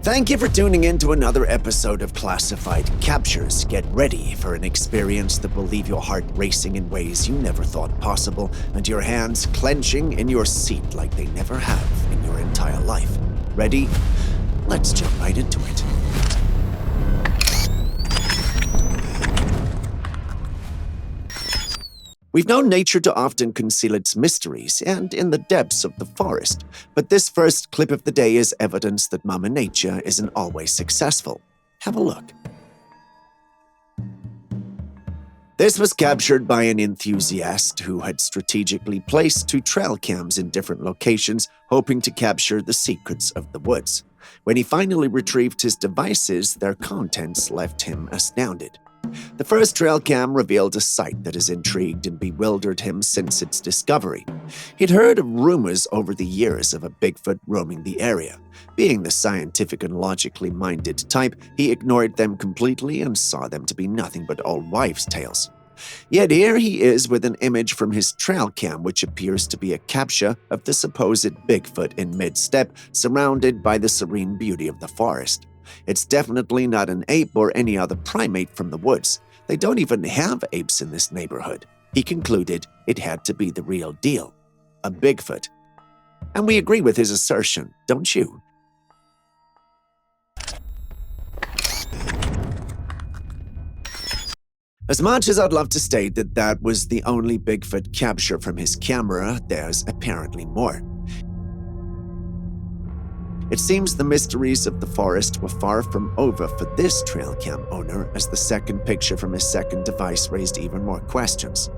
Thank you for tuning in to another episode of Classified Captures. Get ready for an experience that will leave your heart racing in ways you never thought possible and your hands clenching in your seat like they never have in your entire life. Ready? Let's jump right into it. We've known nature to often conceal its mysteries and in the depths of the forest, but this first clip of the day is evidence that Mama Nature isn't always successful. Have a look. This was captured by an enthusiast who had strategically placed 2 trail cams in different locations, hoping to capture the secrets of the woods. When he finally retrieved his devices, their contents left him astounded. The first trail cam revealed a sight that has intrigued and bewildered him since its discovery. He'd heard of rumors over the years of a Bigfoot roaming the area. Being the scientific and logically minded type, he ignored them completely and saw them to be nothing but old wives' tales. Yet here he is with an image from his trail cam which appears to be a capture of the supposed Bigfoot in mid-step, surrounded by the serene beauty of the forest. It's definitely not an ape or any other primate from the woods. They don't even have apes in this neighborhood. He concluded it had to be the real deal, a Bigfoot. And we agree with his assertion, don't you? As much as I'd love to state that that was the only Bigfoot capture from his camera, there's apparently more. It seems the mysteries of the forest were far from over for this trail cam owner, as the second picture from his second device raised even more questions.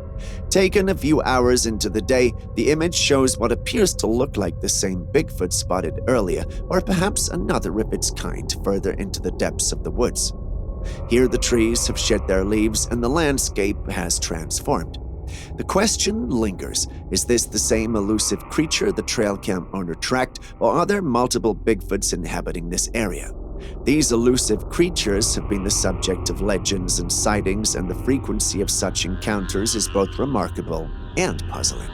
Taken a few hours into the day, the image shows what appears to look like the same Bigfoot spotted earlier, or perhaps another of its kind further into the depths of the woods. Here the trees have shed their leaves and the landscape has transformed. The question lingers, is this the same elusive creature the trail cam owner tracked, or are there multiple Bigfoots inhabiting this area? These elusive creatures have been the subject of legends and sightings, and the frequency of such encounters is both remarkable and puzzling.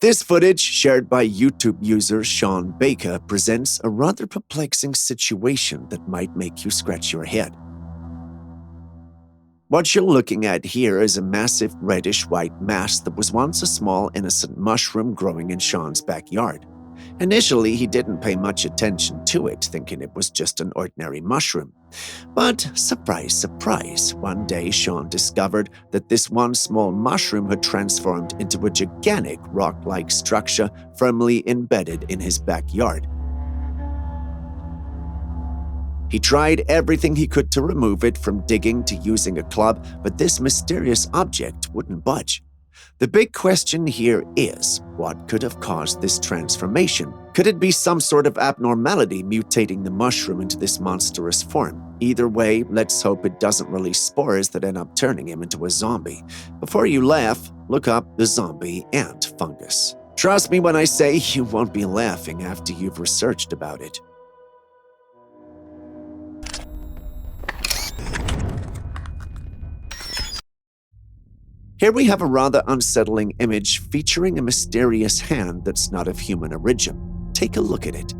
This footage, shared by YouTube user Sean Baker, presents a rather perplexing situation that might make you scratch your head. What you're looking at here is a massive reddish-white mass that was once a small innocent mushroom growing in Sean's backyard. Initially, he didn't pay much attention to it, thinking it was just an ordinary mushroom. But surprise, surprise, one day Sean discovered that this one small mushroom had transformed into a gigantic rock-like structure firmly embedded in his backyard. He tried everything he could to remove it, from digging to using a club, but this mysterious object wouldn't budge. The big question here is, what could have caused this transformation? Could it be some sort of abnormality mutating the mushroom into this monstrous form? Either way, let's hope it doesn't release spores that end up turning him into a zombie. Before you laugh, look up the zombie ant fungus. Trust me when I say you won't be laughing after you've researched about it. Here we have a rather unsettling image featuring a mysterious hand that's not of human origin. Take a look at it.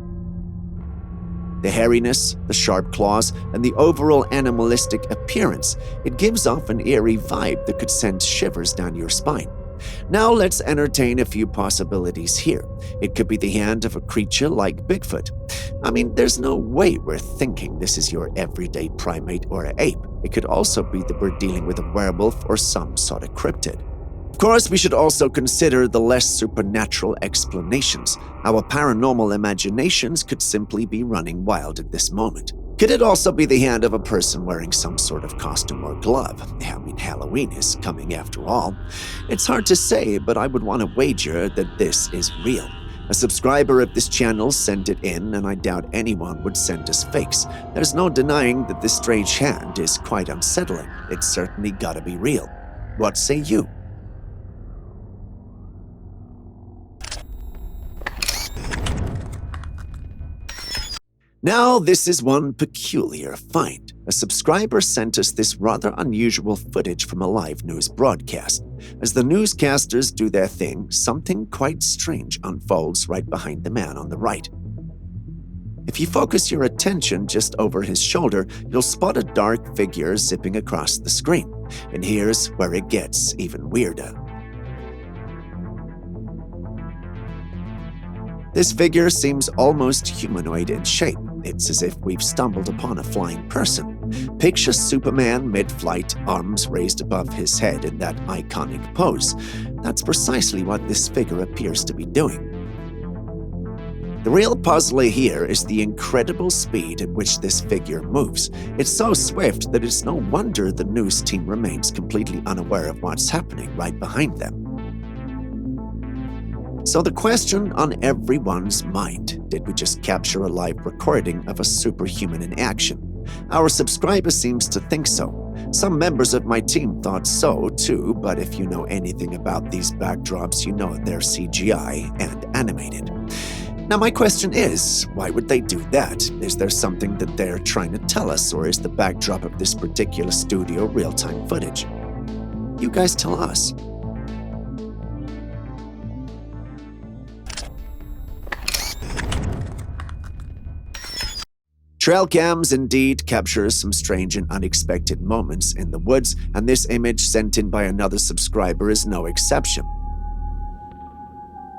The hairiness, the sharp claws, and the overall animalistic appearance, it gives off an eerie vibe that could send shivers down your spine. Now let's entertain a few possibilities here. It could be the hand of a creature like Bigfoot. I mean, there's no way we're thinking this is your everyday primate or an ape. It could also be that we're dealing with a werewolf or some sort of cryptid. Of course, we should also consider the less supernatural explanations. Our paranormal imaginations could simply be running wild at this moment. Could it also be the hand of a person wearing some sort of costume or glove? I mean, Halloween is coming after all. It's hard to say, but I would want to wager that this is real. A subscriber of this channel sent it in, and I doubt anyone would send us fakes. There's no denying that this strange hand is quite unsettling. It's certainly gotta be real. What say you? Now, this is one peculiar find. A subscriber sent us this rather unusual footage from a live news broadcast. As the newscasters do their thing, something quite strange unfolds right behind the man on the right. If you focus your attention just over his shoulder, you'll spot a dark figure zipping across the screen. And here's where it gets even weirder. This figure seems almost humanoid in shape. It's as if we've stumbled upon a flying person. Picture Superman mid-flight, arms raised above his head in that iconic pose. That's precisely what this figure appears to be doing. The real puzzle here is the incredible speed at which this figure moves. It's so swift that it's no wonder the news team remains completely unaware of what's happening right behind them. So the question on everyone's mind, did we just capture a live recording of a superhuman in action? Our subscriber seems to think so. Some members of my team thought so too, but if you know anything about these backdrops, you know they're CGI and animated. Now my question is, why would they do that? Is there something that they're trying to tell us, or is the backdrop of this particular studio real-time footage? You guys tell us. Trail cams indeed capture some strange and unexpected moments in the woods, and this image sent in by another subscriber is no exception.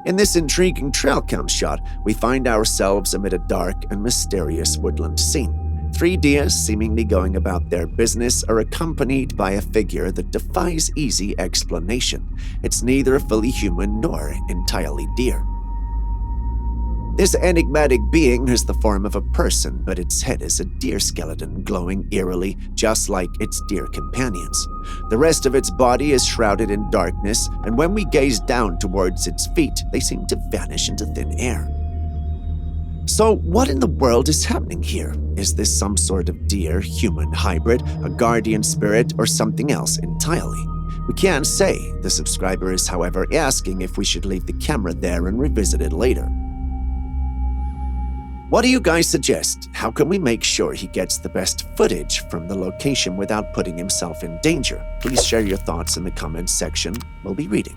In this intriguing trail cam shot, we find ourselves amid a dark and mysterious woodland scene. 3 deer, seemingly going about their business, are accompanied by a figure that defies easy explanation. It's neither fully human nor entirely deer. This enigmatic being has the form of a person, but its head is a deer skeleton glowing eerily, just like its deer companions. The rest of its body is shrouded in darkness, and when we gaze down towards its feet, they seem to vanish into thin air. So what in the world is happening here? Is this some sort of deer-human hybrid, a guardian spirit, or something else entirely? We can't say. The subscriber is, however, asking if we should leave the camera there and revisit it later. What do you guys suggest? How can we make sure he gets the best footage from the location without putting himself in danger? Please share your thoughts in the comments section. We'll be reading.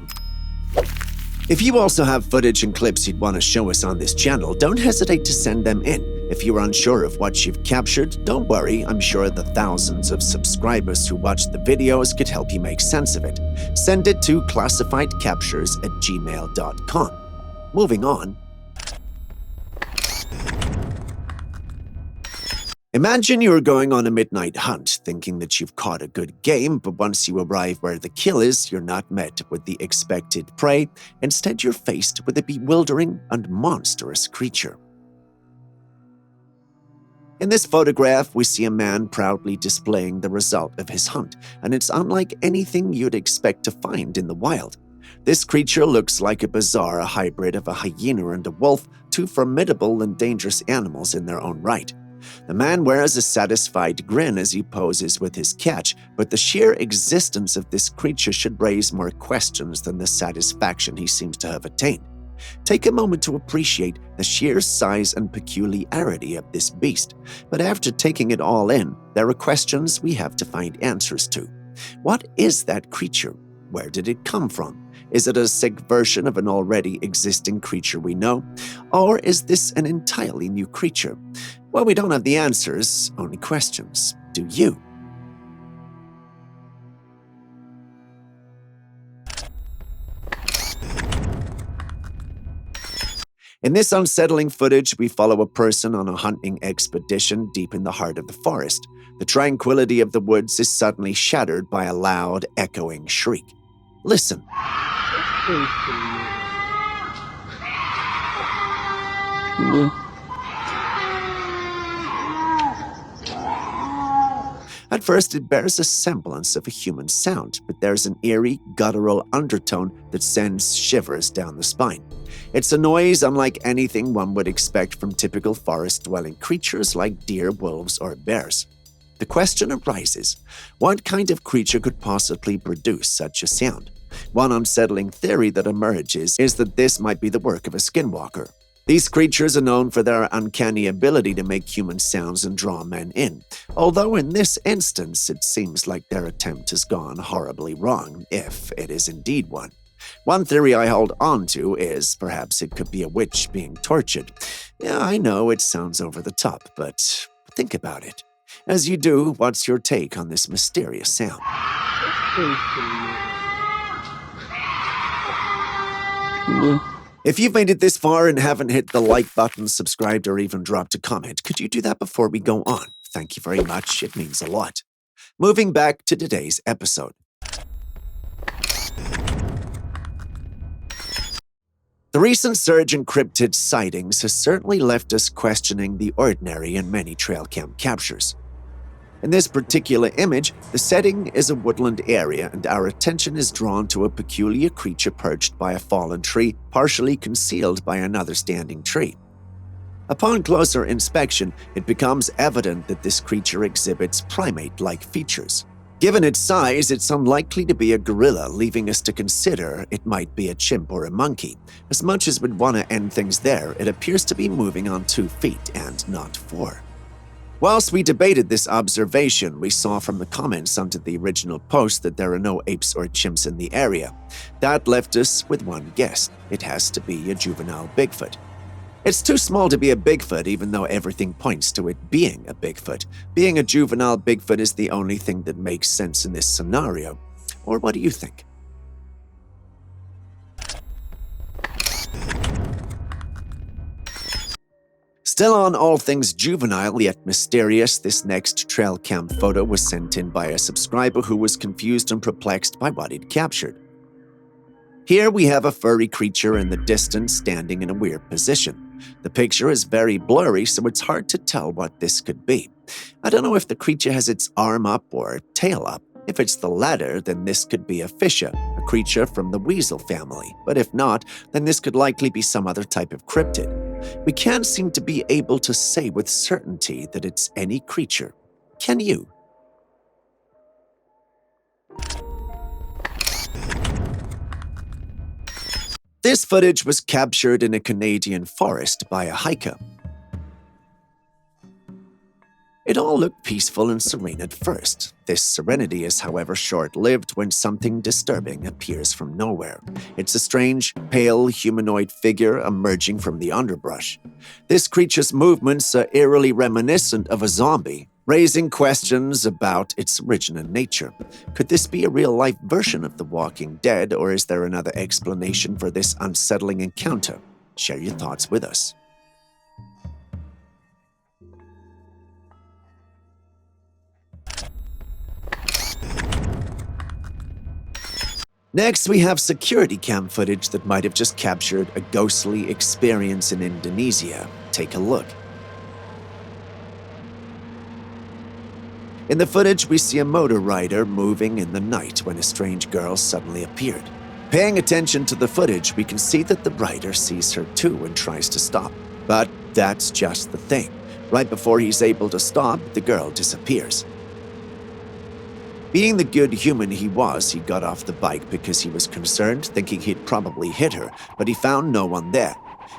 If you also have footage and clips you'd want to show us on this channel, don't hesitate to send them in. If you're unsure of what you've captured, don't worry. I'm sure the thousands of subscribers who watch the videos could help you make sense of it. Send it to classifiedcaptures@gmail.com. Moving on. Imagine you're going on a midnight hunt, thinking that you've caught a good game, but once you arrive where the kill is, you're not met with the expected prey. Instead, you're faced with a bewildering and monstrous creature. In this photograph, we see a man proudly displaying the result of his hunt, and it's unlike anything you'd expect to find in the wild. This creature looks like a bizarre hybrid of a hyena and a wolf, two formidable and dangerous animals in their own right. The man wears a satisfied grin as he poses with his catch, but the sheer existence of this creature should raise more questions than the satisfaction he seems to have attained. Take a moment to appreciate the sheer size and peculiarity of this beast, but after taking it all in, there are questions we have to find answers to. What is that creature? Where did it come from? Is it a sick version of an already existing creature we know? Or is this an entirely new creature? Well, we don't have the answers, only questions. Do you? In this unsettling footage, we follow a person on a hunting expedition deep in the heart of the forest. The tranquility of the woods is suddenly shattered by a loud, echoing shriek. Listen. At first, it bears a semblance of a human sound, but there's an eerie, guttural undertone that sends shivers down the spine. It's a noise unlike anything one would expect from typical forest-dwelling creatures like deer, wolves, or bears. The question arises, what kind of creature could possibly produce such a sound? One unsettling theory that emerges is that this might be the work of a skinwalker. These creatures are known for their uncanny ability to make human sounds and draw men in, although in this instance it seems like their attempt has gone horribly wrong, if it is indeed one. One theory I hold on to is perhaps it could be a witch being tortured. Yeah, I know it sounds over the top, but think about it. As you do, what's your take on this mysterious sound? If you've made it this far and haven't hit the like button, subscribed, or even dropped a comment, could you do that before we go on? Thank you very much. It means a lot. Moving back to today's episode. The recent surge in cryptid sightings has certainly left us questioning the ordinary in many trail cam captures. In this particular image, the setting is a woodland area and our attention is drawn to a peculiar creature perched by a fallen tree, partially concealed by another standing tree. Upon closer inspection, it becomes evident that this creature exhibits primate-like features. Given its size, it's unlikely to be a gorilla, leaving us to consider it might be a chimp or a monkey. As much as we'd want to end things there, it appears to be moving on 2 feet and not 4. Whilst we debated this observation, we saw from the comments under the original post that there are no apes or chimps in the area. That left us with one guess. It has to be a juvenile Bigfoot. It's too small to be a Bigfoot, even though everything points to it being a Bigfoot. Being a juvenile Bigfoot is the only thing that makes sense in this scenario. Or what do you think? Still on all things juvenile yet mysterious, this next trail cam photo was sent in by a subscriber who was confused and perplexed by what he'd captured. Here we have a furry creature in the distance standing in a weird position. The picture is very blurry, so it's hard to tell what this could be. I don't know if the creature has its arm up or tail up. If it's the latter, then this could be a fisher, a creature from the weasel family. But if not, then this could likely be some other type of cryptid. We can't seem to be able to say with certainty that it's any creature. Can you? This footage was captured in a Canadian forest by a hiker. It all looked peaceful and serene at first. This serenity is, however, short-lived when something disturbing appears from nowhere. It's a strange, pale, humanoid figure emerging from the underbrush. This creature's movements are eerily reminiscent of a zombie, raising questions about its origin and nature. Could this be a real-life version of The Walking Dead, or is there another explanation for this unsettling encounter? Share your thoughts with us. Next, we have security cam footage that might have just captured a ghostly experience in Indonesia. Take a look. In the footage, we see a motor rider moving in the night when a strange girl suddenly appeared. Paying attention to the footage, we can see that the rider sees her too and tries to stop. But that's just the thing. Right before he's able to stop, the girl disappears. Being the good human he was, he got off the bike because he was concerned, thinking he'd probably hit her, but he found no one there.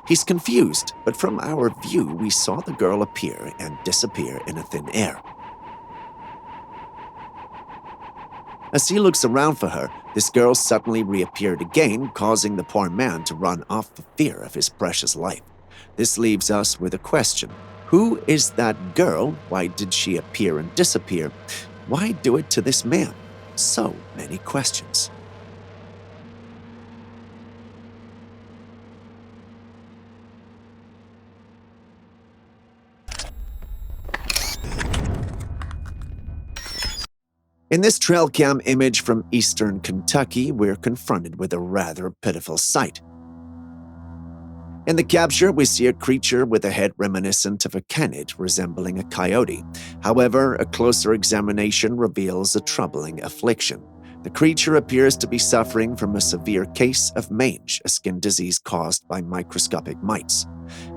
He's confused, but from our view, we saw the girl appear and disappear in a thin air. As he looks around for her, this girl suddenly reappeared again, causing the poor man to run off for fear of his precious life. This leaves us with a question. Who is that girl? Why did she appear and disappear? Why do it to this man? So many questions. In this trail cam image from eastern Kentucky, we're confronted with a rather pitiful sight. In the capture, we see a creature with a head reminiscent of a canid, resembling a coyote. However, a closer examination reveals a troubling affliction. The creature appears to be suffering from a severe case of mange, a skin disease caused by microscopic mites.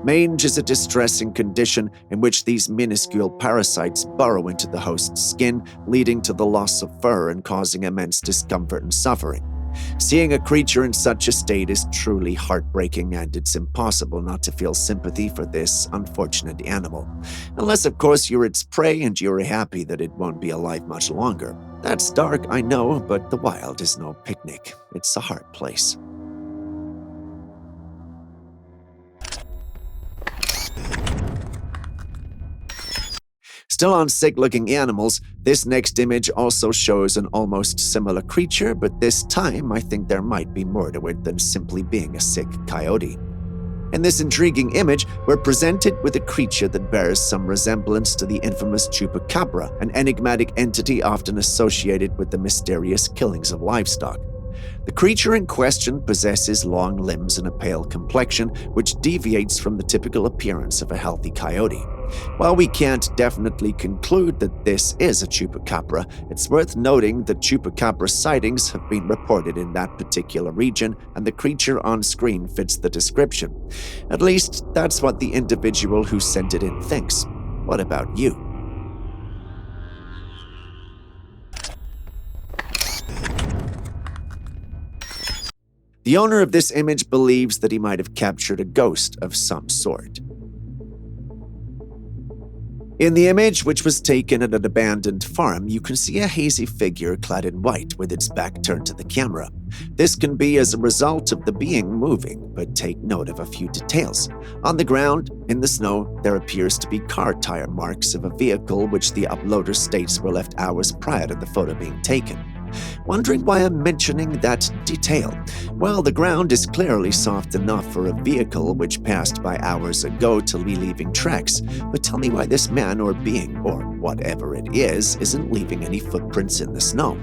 Mange is a distressing condition in which these minuscule parasites burrow into the host's skin, leading to the loss of fur and causing immense discomfort and suffering. Seeing a creature in such a state is truly heartbreaking, and it's impossible not to feel sympathy for this unfortunate animal. Unless, of course, you're its prey and you're happy that it won't be alive much longer. That's dark, I know, but the wild is no picnic. It's a hard place. Still on sick-looking animals, this next image also shows an almost similar creature, but this time I think there might be more to it than simply being a sick coyote. In this intriguing image, we're presented with a creature that bears some resemblance to the infamous Chupacabra, an enigmatic entity often associated with the mysterious killings of livestock. The creature in question possesses long limbs and a pale complexion, which deviates from the typical appearance of a healthy coyote. While we can't definitely conclude that this is a chupacabra, it's worth noting that chupacabra sightings have been reported in that particular region, and the creature on screen fits the description. At least, that's what the individual who sent it in thinks. What about you? The owner of this image believes that he might have captured a ghost of some sort. In the image, which was taken at an abandoned farm, you can see a hazy figure clad in white with its back turned to the camera. This can be as a result of the being moving, but take note of a few details. On the ground, in the snow, there appears to be car tire marks of a vehicle which the uploader states were left hours prior to the photo being taken. Wondering why I'm mentioning that detail? Well, the ground is clearly soft enough for a vehicle which passed by hours ago to be leaving tracks, but tell me why this man or being, or whatever it is, isn't leaving any footprints in the snow.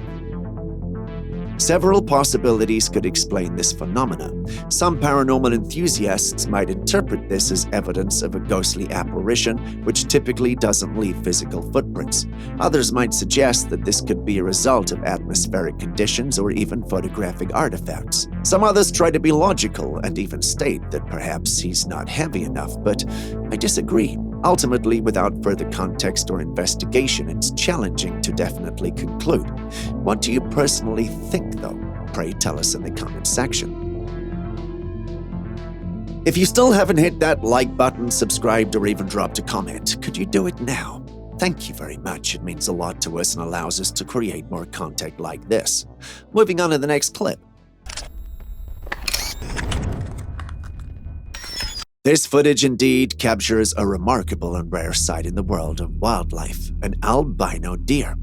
Several possibilities could explain this phenomena. Some paranormal enthusiasts might interpret this as evidence of a ghostly apparition, which typically doesn't leave physical footprints. Others might suggest that this could be a result of atmospheric conditions or even photographic artifacts. Some others try to be logical and even state that perhaps he's not heavy enough, but I disagree. Ultimately, without further context or investigation, it's challenging to definitely conclude. What do you personally think, though? Pray tell us in the comment section. If you still haven't hit that like button, subscribed, or even dropped a comment, could you do it now? Thank you very much. It means a lot to us and allows us to create more content like this. Moving on to the next clip. This footage indeed captures a remarkable and rare sight in the world of wildlife, an albino deer.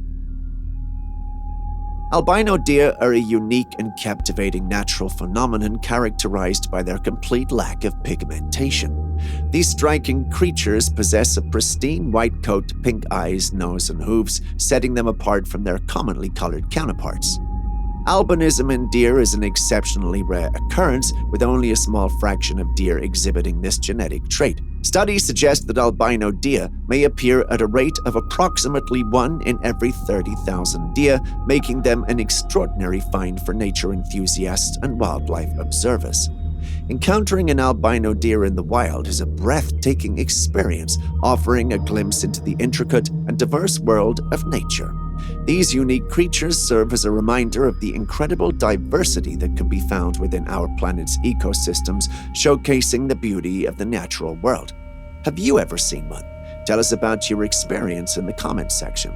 Albino deer are a unique and captivating natural phenomenon characterized by their complete lack of pigmentation. These striking creatures possess a pristine white coat, pink eyes, nose, and hooves, setting them apart from their commonly colored counterparts. Albinism in deer is an exceptionally rare occurrence, with only a small fraction of deer exhibiting this genetic trait. Studies suggest that albino deer may appear at a rate of approximately 1 in every 30,000 deer, making them an extraordinary find for nature enthusiasts and wildlife observers. Encountering an albino deer in the wild is a breathtaking experience, offering a glimpse into the intricate and diverse world of nature. These unique creatures serve as a reminder of the incredible diversity that can be found within our planet's ecosystems, showcasing the beauty of the natural world. Have you ever seen one? Tell us about your experience in the comments section.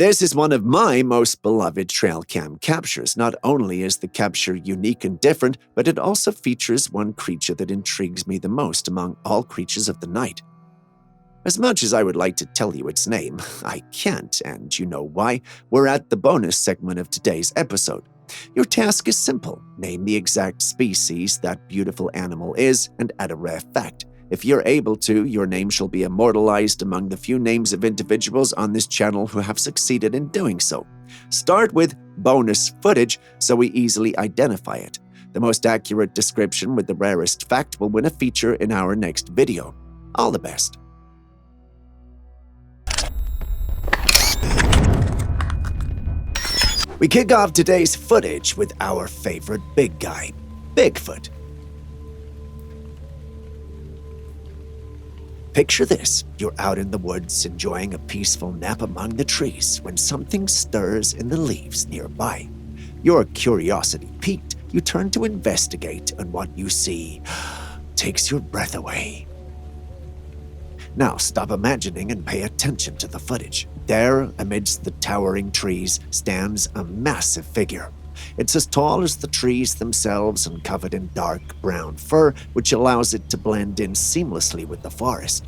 This is one of my most beloved trail cam captures. Not only is the capture unique and different, but it also features one creature that intrigues me the most among all creatures of the night. As much as I would like to tell you its name, I can't, and you know why. We're at the bonus segment of today's episode. Your task is simple. Name the exact species that beautiful animal is and add a rare fact. If you're able to, your name shall be immortalized among the few names of individuals on this channel who have succeeded in doing so. Start with bonus footage so we easily identify it. The most accurate description with the rarest fact will win a feature in our next video. All the best. We kick off today's footage with our favorite big guy, Bigfoot. Picture this. You're out in the woods enjoying a peaceful nap among the trees when something stirs in the leaves nearby. Your curiosity piqued, you turn to investigate, and what you see takes your breath away. Now stop imagining and pay attention to the footage. There, amidst the towering trees, stands a massive figure. It's as tall as the trees themselves and covered in dark brown fur, which allows it to blend in seamlessly with the forest.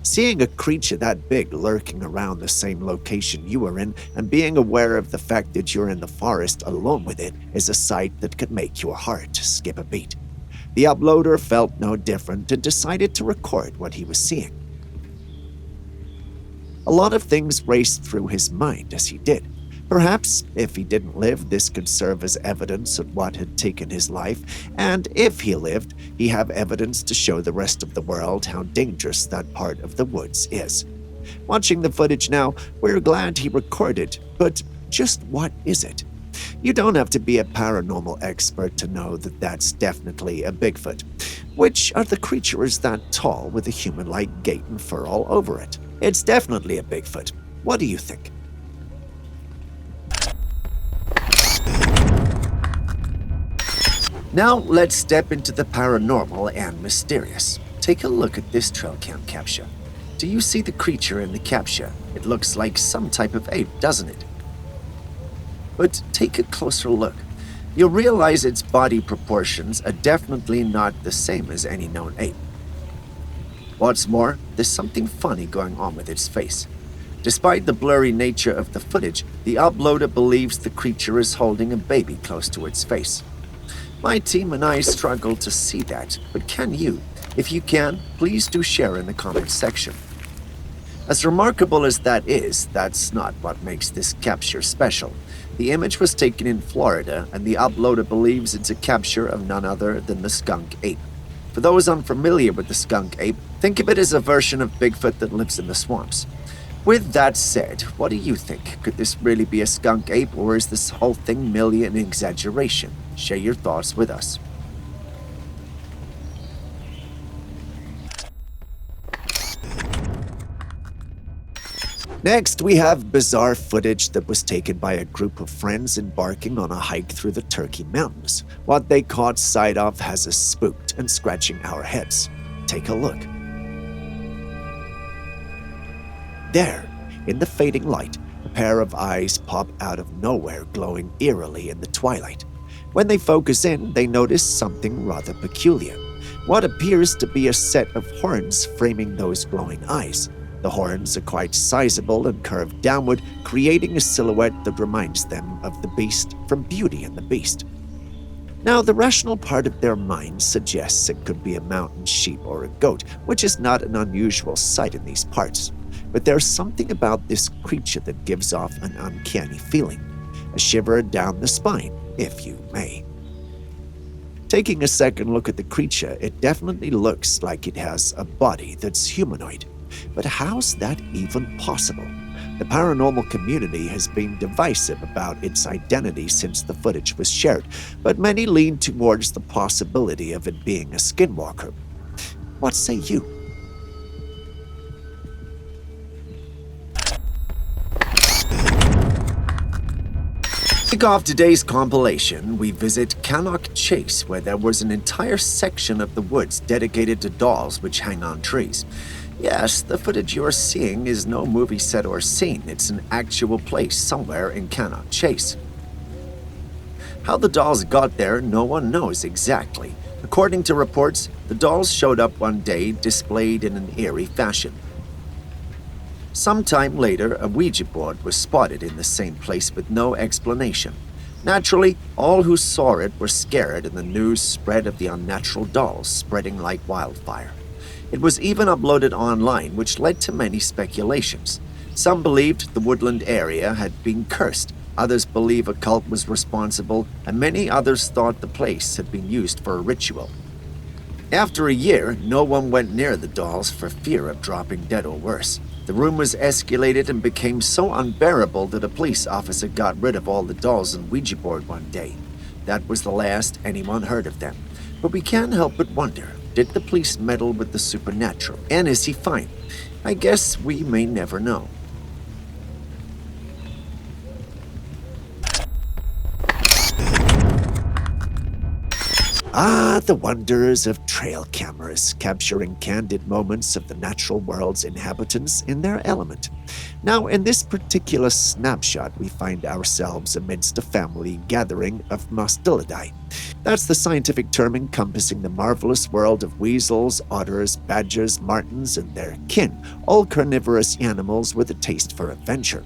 Seeing a creature that big lurking around the same location you are in and being aware of the fact that you're in the forest alone with it is a sight that could make your heart skip a beat. The uploader felt no different and decided to record what he was seeing. A lot of things raced through his mind as he did. Perhaps, if he didn't live, this could serve as evidence of what had taken his life, and if he lived, he'd have evidence to show the rest of the world how dangerous that part of the woods is. Watching the footage now, we're glad he recorded, but just what is it? You don't have to be a paranormal expert to know that that's definitely a Bigfoot. Which of the creature is that tall with a human-like gait and fur all over it? It's definitely a Bigfoot. What do you think? Now let's step into the paranormal and mysterious. Take a look at this trail cam capture. Do you see the creature in the capture? It looks like some type of ape, doesn't it? But take a closer look. You'll realize its body proportions are definitely not the same as any known ape. What's more, there's something funny going on with its face. Despite the blurry nature of the footage, the uploader believes the creature is holding a baby close to its face. My team and I struggle to see that, but can you? If you can, please do share in the comments section. As remarkable as that is, that's not what makes this capture special. The image was taken in Florida, and the uploader believes it's a capture of none other than the skunk ape. For those unfamiliar with the skunk ape, think of it as a version of Bigfoot that lives in the swamps. With that said, what do you think? Could this really be a skunk ape, or is this whole thing merely an exaggeration? Share your thoughts with us. Next, we have bizarre footage that was taken by a group of friends embarking on a hike through the Turkey Mountains. What they caught sight of has us spooked and scratching our heads. Take a look. There, in the fading light, a pair of eyes pop out of nowhere, glowing eerily in the twilight. When they focus in, they notice something rather peculiar. What appears to be a set of horns framing those glowing eyes. The horns are quite sizable and curved downward, creating a silhouette that reminds them of the beast from Beauty and the Beast. Now, the rational part of their mind suggests it could be a mountain sheep or a goat, which is not an unusual sight in these parts. But there's something about this creature that gives off an uncanny feeling, a shiver down the spine, if you may. Taking a second look at the creature, it definitely looks like it has a body that's humanoid. But how's that even possible? The paranormal community has been divisive about its identity since the footage was shared, but many lean towards the possibility of it being a skinwalker. What say you? To kick off today's compilation, we visit Kanok Chase, where there was an entire section of the woods dedicated to dolls which hang on trees. Yes, the footage you're seeing is no movie set or scene. It's an actual place somewhere in Kanok Chase. How the dolls got there, no one knows exactly. According to reports, the dolls showed up one day displayed in an eerie fashion. Sometime later, a Ouija board was spotted in the same place with no explanation. Naturally, all who saw it were scared, and the news spread of the unnatural dolls, spreading like wildfire. It was even uploaded online, which led to many speculations. Some believed the woodland area had been cursed, others believe a cult was responsible, and many others thought the place had been used for a ritual. After a year, no one went near the dolls for fear of dropping dead or worse. The rumors escalated and became so unbearable that a police officer got rid of all the dolls and Ouija board one day. That was the last anyone heard of them. But we can't help but wonder, Did the police meddle with the supernatural? And is he fine? I guess we may never know. Ah, the wonders of trail cameras, capturing candid moments of the natural world's inhabitants in their element. Now, in this particular snapshot, we find ourselves amidst a family gathering of Mastelidae. That's the scientific term encompassing the marvelous world of weasels, otters, badgers, martens, and their kin, all carnivorous animals with a taste for adventure.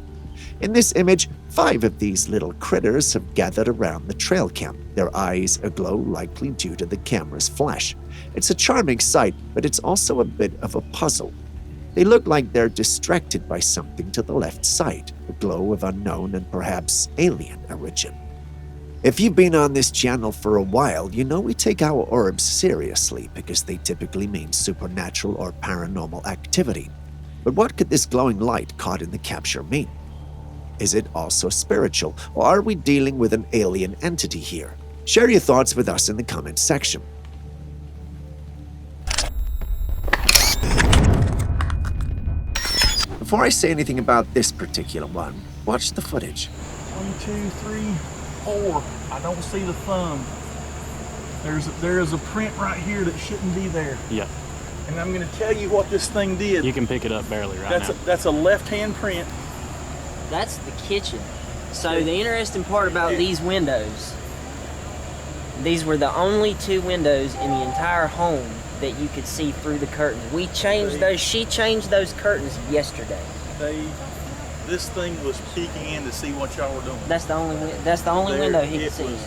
In this image, 5 of these little critters have gathered around the trail cam, their eyes aglow, likely due to the camera's flash. It's a charming sight, but it's also a bit of a puzzle. They look like they're distracted by something to the left side, a glow of unknown and perhaps alien origin. If you've been on this channel for a while, you know we take our orbs seriously because they typically mean supernatural or paranormal activity. But what could this glowing light caught in the capture mean? Is it also spiritual, or are we dealing with an alien entity here? Share your thoughts with us in the comments section. Before I say anything about this particular one, watch the footage. 1, 2, 3, 4. I don't see the thumb. There is a print right here that shouldn't be there. Yeah. And I'm going to tell you what this thing did. You can pick it up barely right now. That's a left-hand print. That's the kitchen. So the interesting part about these windows, these were the only 2 windows in the entire home that you could see through the curtains. She changed those curtains yesterday. This thing was peeking in to see what y'all were doing. That's the only window he could see.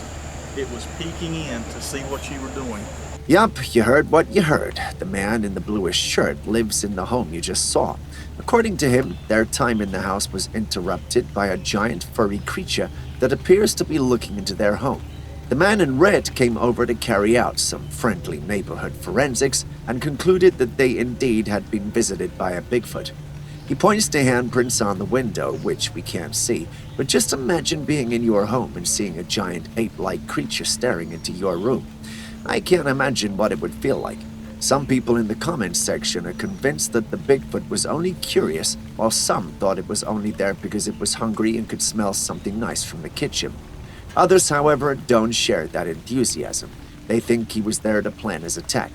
It was peeking in to see what you were doing. Yup, you heard what you heard. The man in the bluish shirt lives in the home you just saw. According to him, their time in the house was interrupted by a giant furry creature that appears to be looking into their home. The man in red came over to carry out some friendly neighborhood forensics and concluded that they indeed had been visited by a Bigfoot. He points to handprints on the window, which we can't see, but just imagine being in your home and seeing a giant ape-like creature staring into your room. I can't imagine what it would feel like. Some people in the comments section are convinced that the Bigfoot was only curious, while some thought it was only there because it was hungry and could smell something nice from the kitchen. Others, however, don't share that enthusiasm. They think he was there to plan his attack.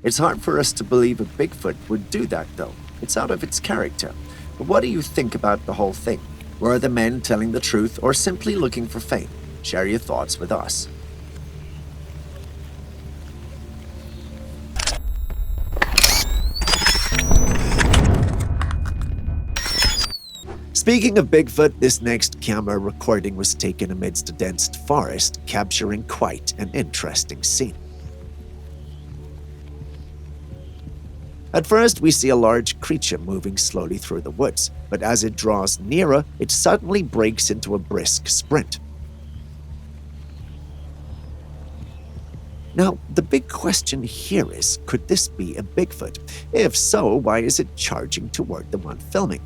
It's hard for us to believe a Bigfoot would do that, though. It's out of its character. But what do you think about the whole thing? Were the men telling the truth or simply looking for fame? Share your thoughts with us. Speaking of Bigfoot, this next camera recording was taken amidst a dense forest, capturing quite an interesting scene. At first, we see a large creature moving slowly through the woods, but as it draws nearer, it suddenly breaks into a brisk sprint. Now, the big question here is, could this be a Bigfoot? If so, why is it charging toward the one filming?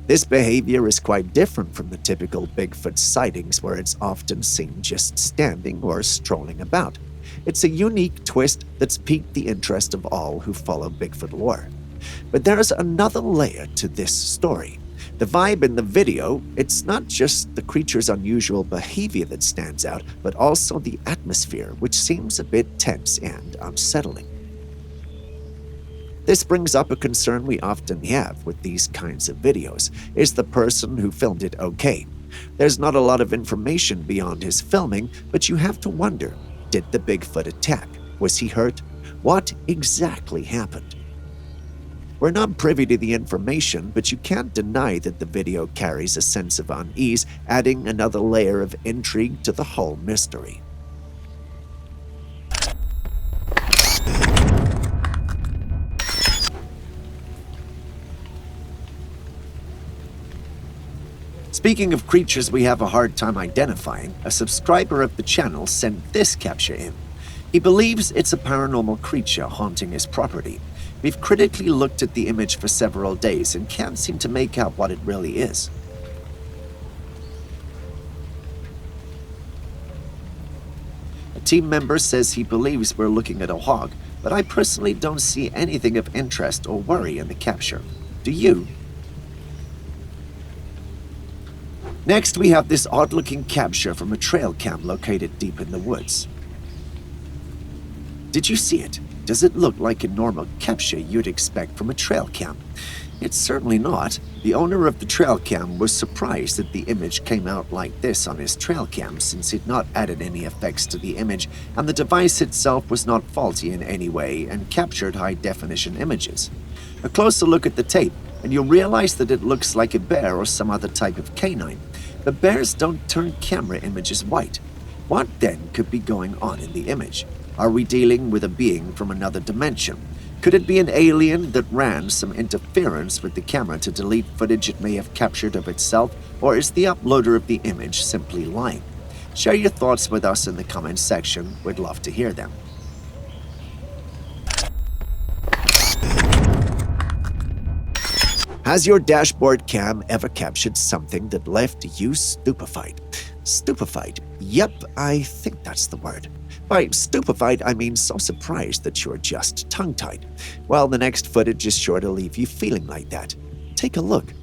This behavior is quite different from the typical Bigfoot sightings where it's often seen just standing or strolling about. It's a unique twist that's piqued the interest of all who follow Bigfoot lore. But there's another layer to this story. The vibe in the video, it's not just the creature's unusual behavior that stands out, but also the atmosphere, which seems a bit tense and unsettling. This brings up a concern we often have with these kinds of videos. Is the person who filmed it okay? There's not a lot of information beyond his filming, but you have to wonder, did the Bigfoot attack? Was he hurt? What exactly happened? We're not privy to the information, but you can't deny that the video carries a sense of unease, adding another layer of intrigue to the whole mystery. Speaking of creatures we have a hard time identifying, a subscriber of the channel sent this capture in. He believes it's a paranormal creature haunting his property. We've critically looked at the image for several days and can't seem to make out what it really is. A team member says he believes we're looking at a hog, but I personally don't see anything of interest or worry in the capture. Do you? Next, we have this odd-looking capture from a trail cam located deep in the woods. Did you see it? Does it look like a normal capture you'd expect from a trail cam? It's certainly not. The owner of the trail cam was surprised that the image came out like this on his trail cam since he'd not added any effects to the image, and the device itself was not faulty in any way and captured high-definition images. A closer look at the tape, and you'll realize that it looks like a bear or some other type of canine. But bears don't turn camera images white. What then could be going on in the image? Are we dealing with a being from another dimension? Could it be an alien that ran some interference with the camera to delete footage it may have captured of itself, or is the uploader of the image simply lying? Share your thoughts with us in the comments section. We'd love to hear them. Has your dashboard cam ever captured something that left you stupefied? Stupefied? Yep, I think that's the word. By stupefied, I mean so surprised that you're just tongue-tied. Well, the next footage is sure to leave you feeling like that. Take a look.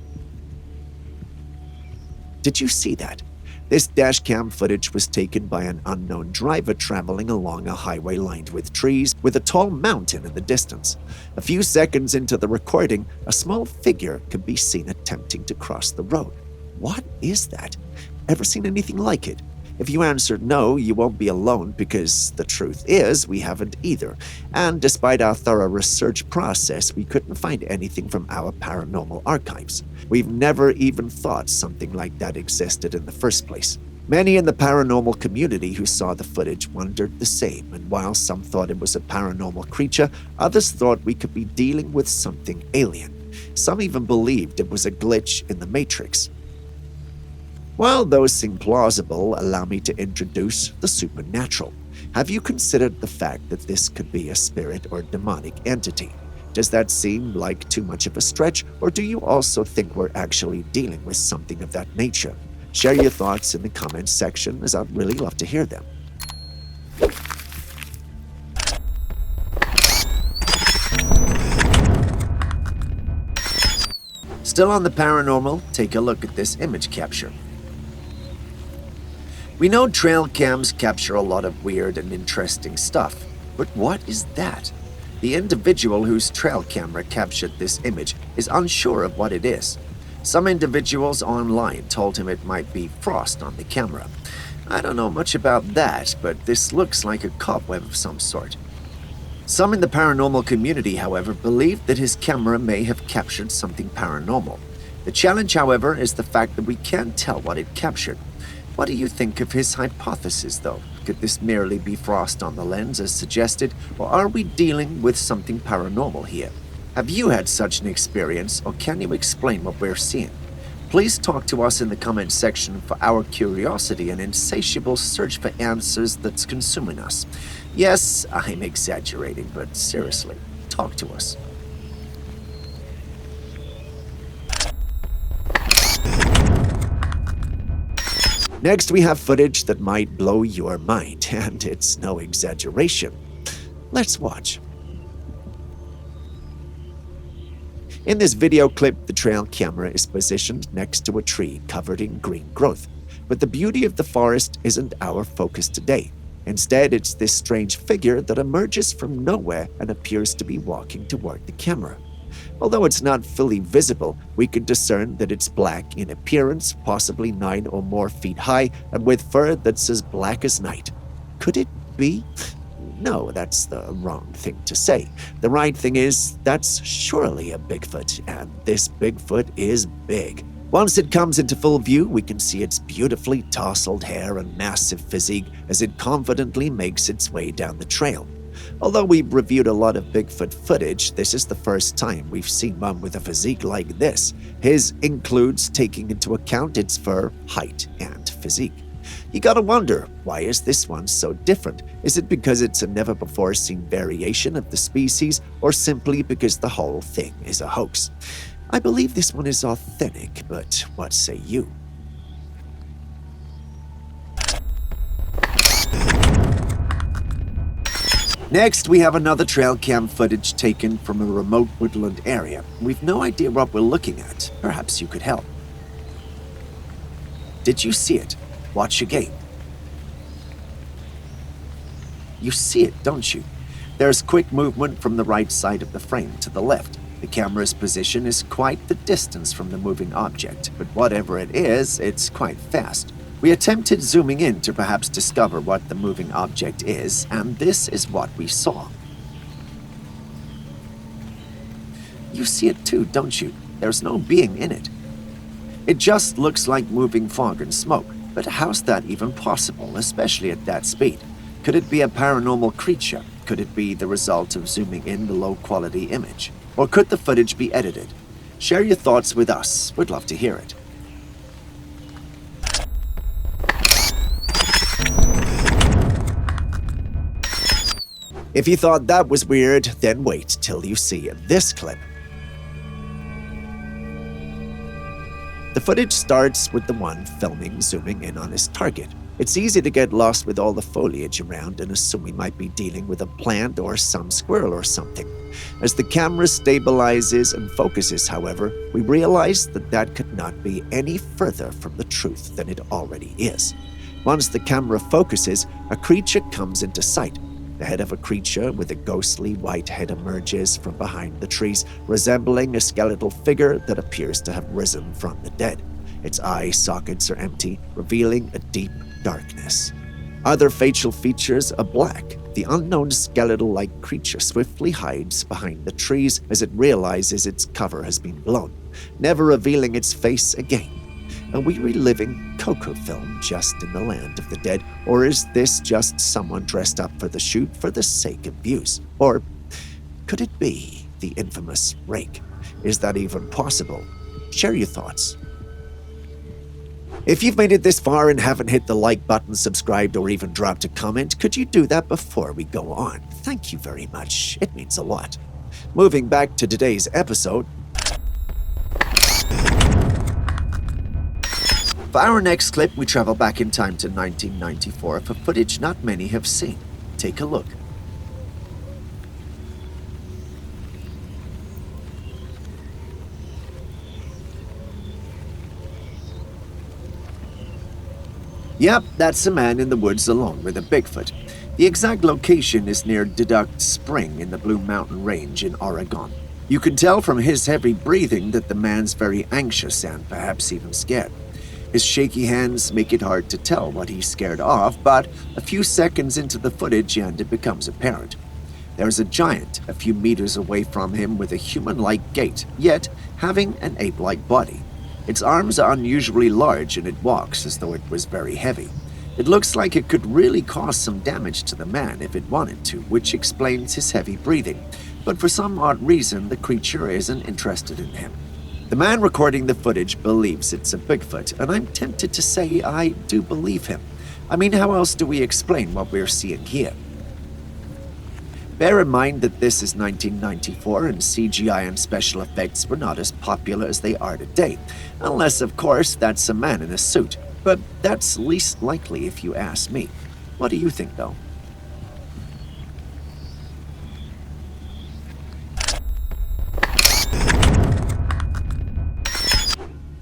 Did you see that? This dashcam footage was taken by an unknown driver traveling along a highway lined with trees with a tall mountain in the distance. A few seconds into the recording, a small figure could be seen attempting to cross the road. What is that? Ever seen anything like it? If you answered no, you won't be alone because the truth is we haven't either. And despite our thorough research process, we couldn't find anything from our paranormal archives. We've never even thought something like that existed in the first place. Many in the paranormal community who saw the footage wondered the same, and while some thought it was a paranormal creature, others thought we could be dealing with something alien. Some even believed it was a glitch in the Matrix. While those seem plausible, allow me to introduce the supernatural. Have you considered the fact that this could be a spirit or demonic entity? Does that seem like too much of a stretch, or do you also think we're actually dealing with something of that nature? Share your thoughts in the comments section, as I'd really love to hear them. Still on the paranormal, take a look at this image capture. We know trail cams capture a lot of weird and interesting stuff, but what is that? The individual whose trail camera captured this image is unsure of what it is. Some individuals online told him it might be frost on the camera. I don't know much about that, but this looks like a cobweb of some sort. Some in the paranormal community, however, believe that his camera may have captured something paranormal. The challenge, however, is the fact that we can't tell what it captured. What do you think of his hypothesis, though? Could this merely be frost on the lens as suggested, or are we dealing with something paranormal here? Have you had such an experience, or can you explain what we're seeing? Please talk to us in the comments section, for our curiosity and insatiable search for answers that's consuming us. Yes, I'm exaggerating, but seriously, talk to us. Next, we have footage that might blow your mind, and it's no exaggeration. Let's watch. In this video clip, the trail camera is positioned next to a tree covered in green growth. But the beauty of the forest isn't our focus today. Instead, it's this strange figure that emerges from nowhere and appears to be walking toward the camera. Although it's not fully visible, we can discern that it's black in appearance, possibly 9 or more feet high, and with fur that's as black as night. Could it be? No, that's the wrong thing to say. The right thing is, that's surely a Bigfoot, and this Bigfoot is big. Once it comes into full view, we can see its beautifully tousled hair and massive physique as it confidently makes its way down the trail. Although we've reviewed a lot of Bigfoot footage, this is the first time we've seen one with a physique like this. His includes taking into account its fur, height, and physique. You gotta wonder, why is this one so different? Is it because it's a never-before-seen variation of the species, or simply because the whole thing is a hoax? I believe this one is authentic, but what say you? Next, we have another trail cam footage taken from a remote woodland area. We've no idea what we're looking at. Perhaps you could help. Did you see it? Watch again. You see it, don't you? There's quick movement from the right side of the frame to the left. The camera's position is quite the distance from the moving object, but whatever it is, it's quite fast. We attempted zooming in to perhaps discover what the moving object is, and this is what we saw. You see it too, don't you? There's no being in it. It just looks like moving fog and smoke, but how's that even possible, especially at that speed? Could it be a paranormal creature? Could it be the result of zooming in the low-quality image? Or could the footage be edited? Share your thoughts with us. We'd love to hear it. If you thought that was weird, then wait till you see this clip. The footage starts with the one filming zooming in on his target. It's easy to get lost with all the foliage around and assume we might be dealing with a plant or some squirrel or something. As the camera stabilizes and focuses, however, we realize that that could not be any further from the truth than it already is. Once the camera focuses, a creature comes into sight. The head of a creature with a ghostly white head emerges from behind the trees, resembling a skeletal figure that appears to have risen from the dead. Its eye sockets are empty, revealing a deep darkness. Other facial features are black. The unknown skeletal-like creature swiftly hides behind the trees as it realizes its cover has been blown, never revealing its face again. Are we reliving Coco film just in the land of the dead, or is this just someone dressed up for the shoot for the sake of views? Or could it be the infamous rake? Is that even possible? Share your thoughts. If you've made it this far and haven't hit the like button, subscribed, or even dropped a comment, could you do that before we go on? Thank you very much. It means a lot. Moving back to today's episode. For our next clip, we travel back in time to 1994 for footage not many have seen. Take a look. Yep, that's a man in the woods alone with a Bigfoot. The exact location is near Deduct Spring in the Blue Mountain Range in Oregon. You can tell from his heavy breathing that the man's very anxious and perhaps even scared. His shaky hands make it hard to tell what he's scared of, but a few seconds into the footage and it becomes apparent. There's a giant a few meters away from him with a human-like gait, yet having an ape-like body. Its arms are unusually large and it walks as though it was very heavy. It looks like it could really cause some damage to the man if it wanted to, which explains his heavy breathing. But for some odd reason, the creature isn't interested in him. The man recording the footage believes it's a Bigfoot, and I'm tempted to say I do believe him. I mean, how else do we explain what we're seeing here? Bear in mind that this is 1994 and CGI and special effects were not as popular as they are today, unless, of course, that's a man in a suit. But that's least likely if you ask me. What do you think, though?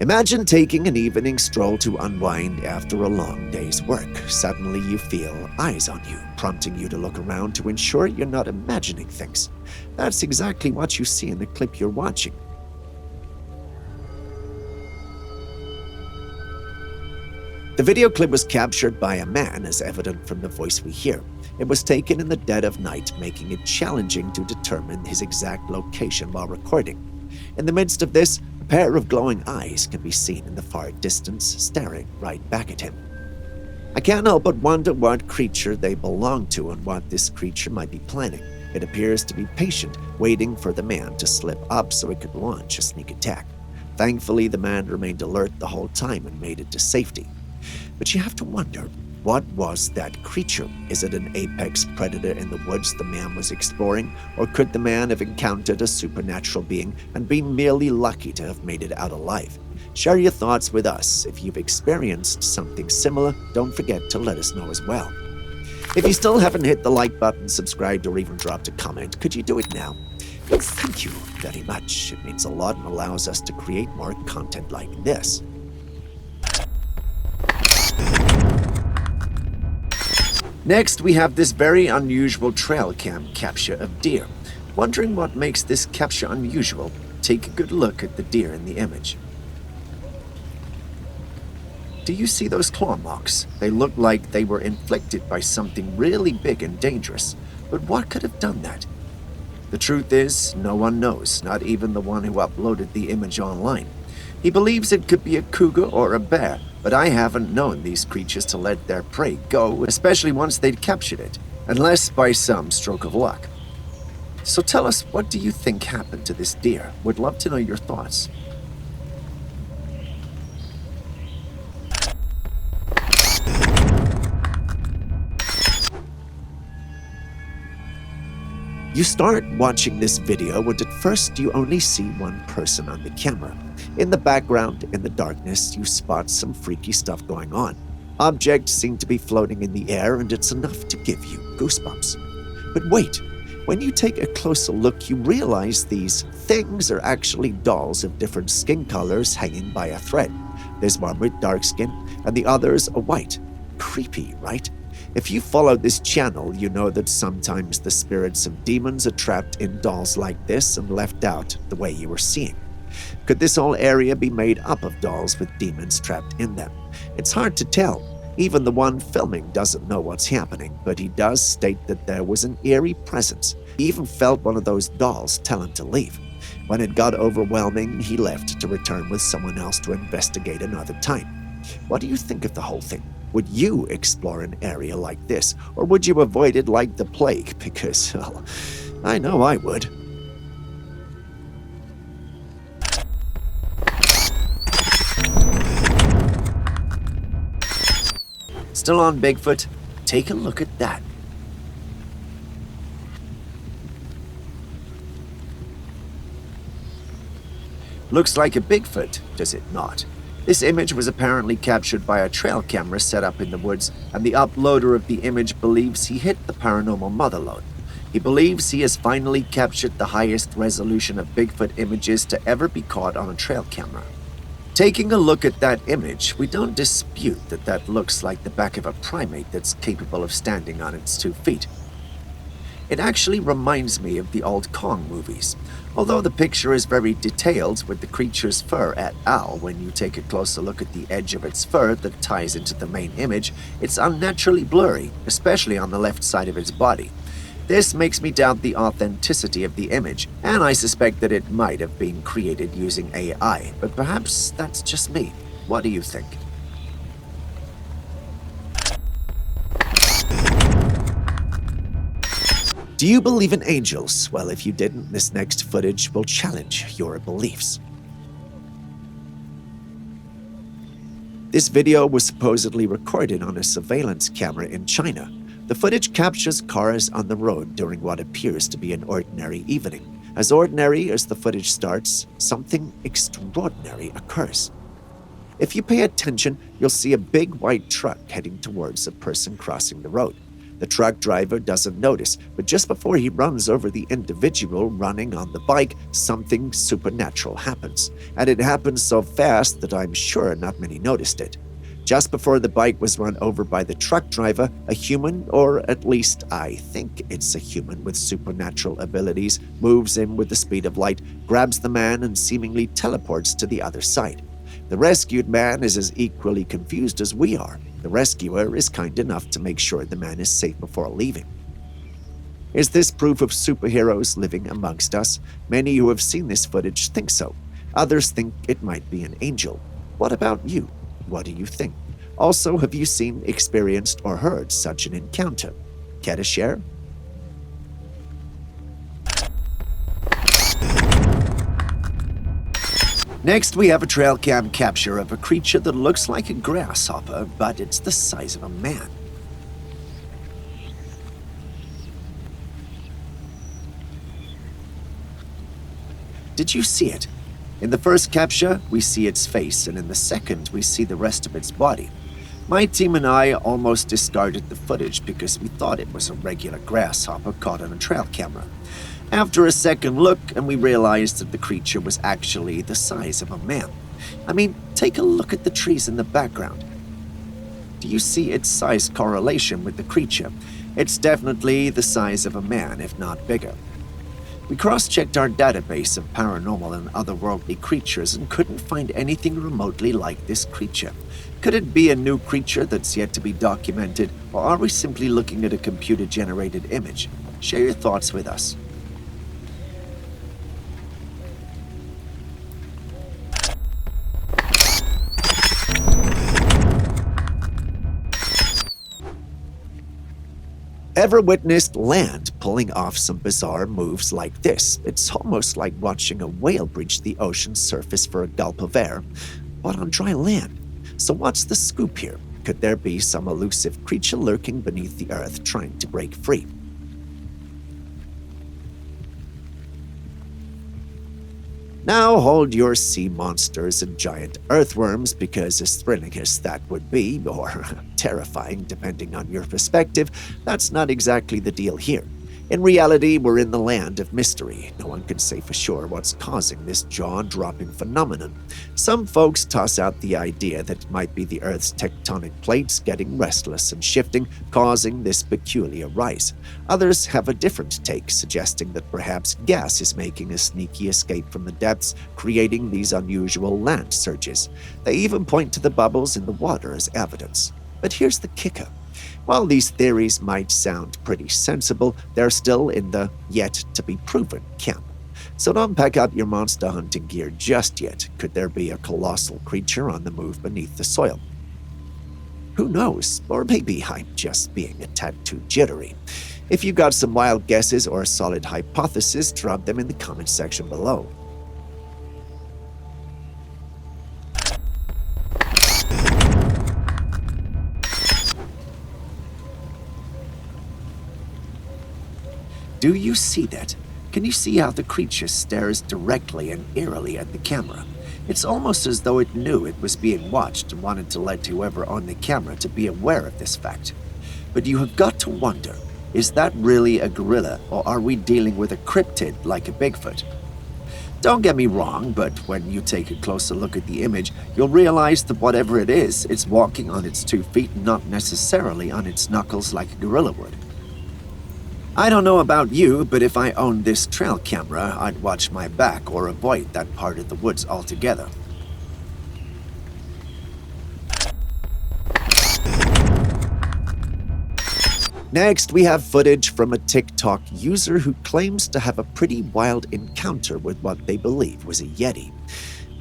Imagine taking an evening stroll to unwind after a long day's work. Suddenly you feel eyes on you, prompting you to look around to ensure you're not imagining things. That's exactly what you see in the clip you're watching. The video clip was captured by a man, as evident from the voice we hear. It was taken in the dead of night, making it challenging to determine his exact location while recording. In the midst of this, a pair of glowing eyes can be seen in the far distance, staring right back at him. I can't help but wonder what creature they belong to and what this creature might be planning. It appears to be patient, waiting for the man to slip up so it could launch a sneak attack. Thankfully, the man remained alert the whole time and made it to safety. But you have to wonder, what was that creature? Is it an apex predator in the woods the man was exploring? Or could the man have encountered a supernatural being and been merely lucky to have made it out alive? Share your thoughts with us. If you've experienced something similar, don't forget to let us know as well. If you still haven't hit the like button, subscribed, or even dropped a comment, could you do it now? Thank you very much. It means a lot and allows us to create more content like this. Next, we have this very unusual trail cam capture of deer. Wondering what makes this capture unusual? Take a good look at the deer in the image. Do you see those claw marks? They look like they were inflicted by something really big and dangerous. But what could have done that? The truth is, no one knows, not even the one who uploaded the image online. He believes it could be a cougar or a bear, but I haven't known these creatures to let their prey go, especially once they'd captured it, unless by some stroke of luck. So tell us, what do you think happened to this deer? Would love to know your thoughts. You start watching this video and at first you only see one person on the camera. In the background, in the darkness, you spot some freaky stuff going on. Objects seem to be floating in the air and it's enough to give you goosebumps. But wait, when you take a closer look, you realize these things are actually dolls of different skin colors hanging by a thread. There's one with dark skin and the others are white. Creepy, right? If you follow this channel, you know that sometimes the spirits of demons are trapped in dolls like this and left out the way you were seeing. Could this whole area be made up of dolls with demons trapped in them? It's hard to tell. Even the one filming doesn't know what's happening, but he does state that there was an eerie presence. He even felt one of those dolls tell him to leave. When it got overwhelming, he left to return with someone else to investigate another time. What do you think of the whole thing? Would you explore an area like this, or would you avoid it like the plague? Because, well, I know I would. Still on Bigfoot? Take a look at that. Looks like a Bigfoot, does it not? This image was apparently captured by a trail camera set up in the woods, and the uploader of the image believes he hit the paranormal motherlode. He believes he has finally captured the highest resolution of Bigfoot images to ever be caught on a trail camera. Taking a look at that image, we don't dispute that that looks like the back of a primate that's capable of standing on its 2 feet. It actually reminds me of the old Kong movies, although the picture is very detailed with the creature's fur et al. When you take a closer look at the edge of its fur that ties into the main image, it's unnaturally blurry, especially on the left side of its body. This makes me doubt the authenticity of the image, and I suspect that it might have been created using AI, but perhaps that's just me. What do you think? Do you believe in angels? Well, if you didn't, this next footage will challenge your beliefs. This video was supposedly recorded on a surveillance camera in China. The footage captures cars on the road during what appears to be an ordinary evening. As ordinary as the footage starts, something extraordinary occurs. If you pay attention, you'll see a big white truck heading towards a person crossing the road. The truck driver doesn't notice, but just before he runs over the individual running on the bike, something supernatural happens. And it happens so fast that I'm sure not many noticed it. Just before the bike was run over by the truck driver, a human, or at least I think it's a human with supernatural abilities, moves in with the speed of light, grabs the man, and seemingly teleports to the other side. The rescued man is as equally confused as we are. The rescuer is kind enough to make sure the man is safe before leaving. Is this proof of superheroes living amongst us? Many who have seen this footage think so. Others think it might be an angel. What about you? What do you think? Also, have you seen, experienced, or heard such an encounter? Care to share? Next, we have a trail cam capture of a creature that looks like a grasshopper, but it's the size of a man. Did you see it? In the first capture, we see its face, and in the second, we see the rest of its body. My team and I almost discarded the footage because we thought it was a regular grasshopper caught on a trail camera. After a second look, and we realized that the creature was actually the size of a man. I mean, take a look at the trees in the background. Do you see its size correlation with the creature? It's definitely the size of a man, if not bigger. We cross-checked our database of paranormal and otherworldly creatures and couldn't find anything remotely like this creature. Could it be a new creature that's yet to be documented, or are we simply looking at a computer-generated image? Share your thoughts with us. Ever witnessed land pulling off some bizarre moves like this? It's almost like watching a whale breach the ocean surface for a gulp of air, but on dry land. So what's the scoop here? Could there be some elusive creature lurking beneath the earth trying to break free? Now hold your sea monsters and giant earthworms, because as thrilling as that would be, or terrifying depending on your perspective, that's not exactly the deal here. In reality, we're in the land of mystery. No one can say for sure what's causing this jaw-dropping phenomenon. Some folks toss out the idea that it might be the Earth's tectonic plates getting restless and shifting, causing this peculiar rise. Others have a different take, suggesting that perhaps gas is making a sneaky escape from the depths, creating these unusual land surges. They even point to the bubbles in the water as evidence. But here's the kicker. While these theories might sound pretty sensible, they're still in the yet-to-be-proven camp. So don't pack up your monster hunting gear just yet. Could there be a colossal creature on the move beneath the soil? Who knows? Or maybe I'm just being a tad too jittery. If you got some wild guesses or a solid hypothesis, drop them in the comment section below. Do you see that? Can you see how the creature stares directly and eerily at the camera? It's almost as though it knew it was being watched and wanted to let whoever on the camera to be aware of this fact. But you have got to wonder, is that really a gorilla, or are we dealing with a cryptid like a Bigfoot? Don't get me wrong, but when you take a closer look at the image, you'll realize that whatever it is, it's walking on its 2 feet, not necessarily on its knuckles like a gorilla would. I don't know about you, but if I owned this trail camera, I'd watch my back or avoid that part of the woods altogether. Next, we have footage from a TikTok user who claims to have a pretty wild encounter with what they believe was a Yeti.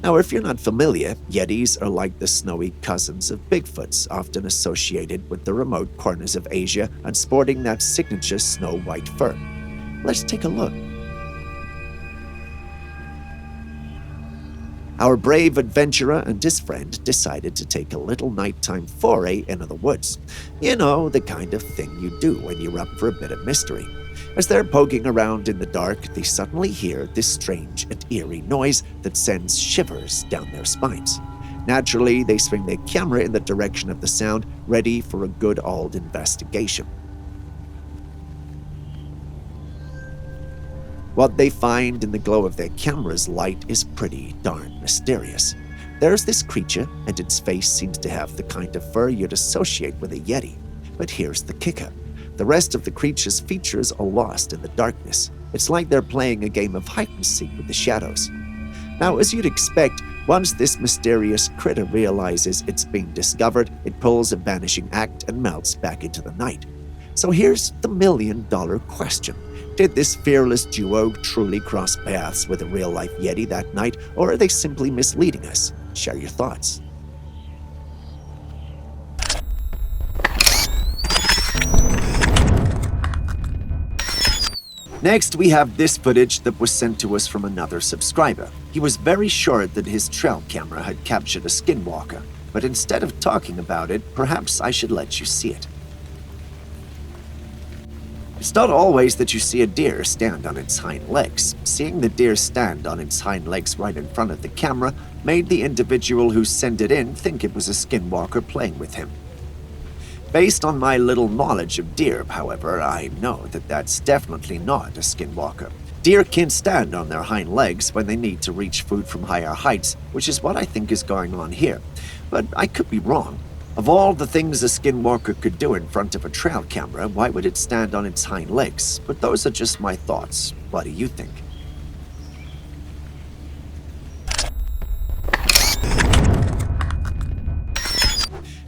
Now, if you're not familiar, Yetis are like the snowy cousins of Bigfoots, often associated with the remote corners of Asia and sporting that signature snow-white fur. Let's take a look. Our brave adventurer and his friend decided to take a little nighttime foray into the woods. You know, the kind of thing you do when you're up for a bit of mystery. As they're poking around in the dark, they suddenly hear this strange and eerie noise that sends shivers down their spines. Naturally, they swing their camera in the direction of the sound, ready for a good old investigation. What they find in the glow of their camera's light is pretty darn mysterious. There's this creature, and its face seems to have the kind of fur you'd associate with a Yeti. But here's the kicker. The rest of the creature's features are lost in the darkness. It's like they're playing a game of hide-and-seek with the shadows. Now, as you'd expect, once this mysterious critter realizes it's being discovered, it pulls a vanishing act and melts back into the night. So here's the million-dollar question. Did this fearless duo truly cross paths with a real-life Yeti that night, or are they simply misleading us? Share your thoughts. Next, we have this footage that was sent to us from another subscriber. He was very sure that his trail camera had captured a skinwalker, but instead of talking about it, perhaps I should let you see it. It's not always that you see a deer stand on its hind legs. Seeing the deer stand on its hind legs right in front of the camera made the individual who sent it in think it was a skinwalker playing with him. Based on my little knowledge of deer, however, I know that that's definitely not a skinwalker. Deer can stand on their hind legs when they need to reach food from higher heights, which is what I think is going on here. But I could be wrong. Of all the things a skinwalker could do in front of a trail camera, why would it stand on its hind legs? But those are just my thoughts. What do you think?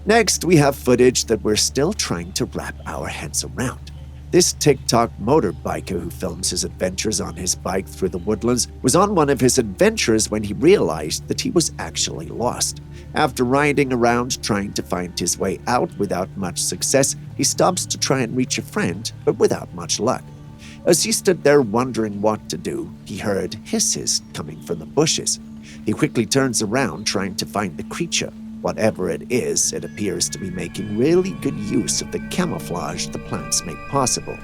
Next, we have footage that we're still trying to wrap our heads around. This TikTok motorbiker who films his adventures on his bike through the woodlands was on one of his adventures when he realized that he was actually lost. After riding around trying to find his way out without much success, he stops to try and reach a friend, but without much luck. As he stood there wondering what to do, he heard hisses coming from the bushes. He quickly turns around trying to find the creature. Whatever it is, it appears to be making really good use of the camouflage the plants make possible.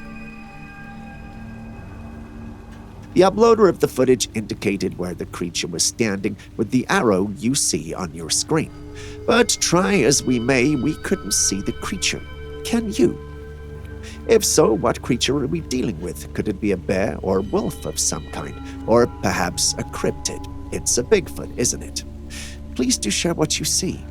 The uploader of the footage indicated where the creature was standing with the arrow you see on your screen. But try as we may, we couldn't see the creature. Can you? If so, what creature are we dealing with? Could it be a bear or wolf of some kind? Or perhaps a cryptid? It's a Bigfoot, isn't it? Please do share what you see.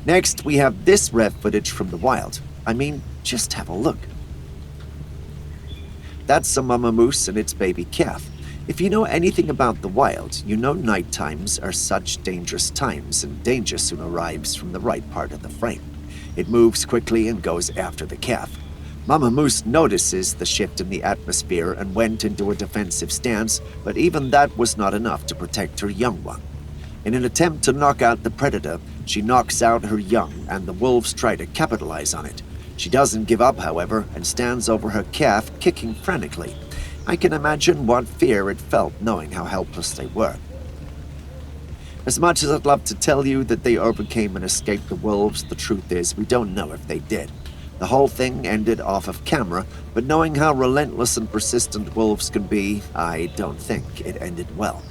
Next, we have this rare footage from the wild. I mean, just have a look. That's a mama moose and its baby calf. If you know anything about the wild, you know night times are such dangerous times and danger soon arrives from the right part of the frame. It moves quickly and goes after the calf. Mama Moose notices the shift in the atmosphere and went into a defensive stance, but even that was not enough to protect her young one. In an attempt to knock out the predator, she knocks out her young, and the wolves try to capitalize on it. She doesn't give up, however, and stands over her calf, kicking frantically. I can imagine what fear it felt knowing how helpless they were. As much as I'd love to tell you that they overcame and escaped the wolves, the truth is we don't know if they did. The whole thing ended off of camera, but knowing how relentless and persistent wolves can be, I don't think it ended well.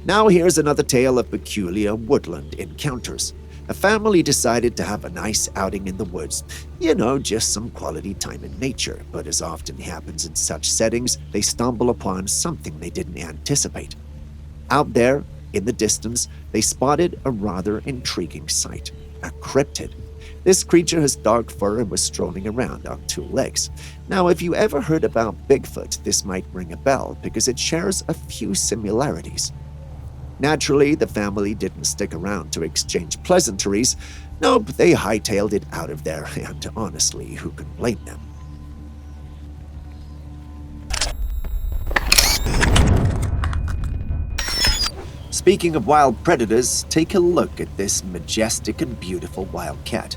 Now here's another tale of peculiar woodland encounters. A family decided to have a nice outing in the woods. You know, just some quality time in nature, but as often happens in such settings, they stumble upon something they didn't anticipate. Out there, in the distance, they spotted a rather intriguing sight, a cryptid. This creature has dark fur and was strolling around on two legs. Now, if you ever heard about Bigfoot, this might ring a bell because it shares a few similarities. Naturally, the family didn't stick around to exchange pleasantries. Nope, they hightailed it out of there, and honestly, who could blame them? Speaking of wild predators, take a look at this majestic and beautiful wild cat.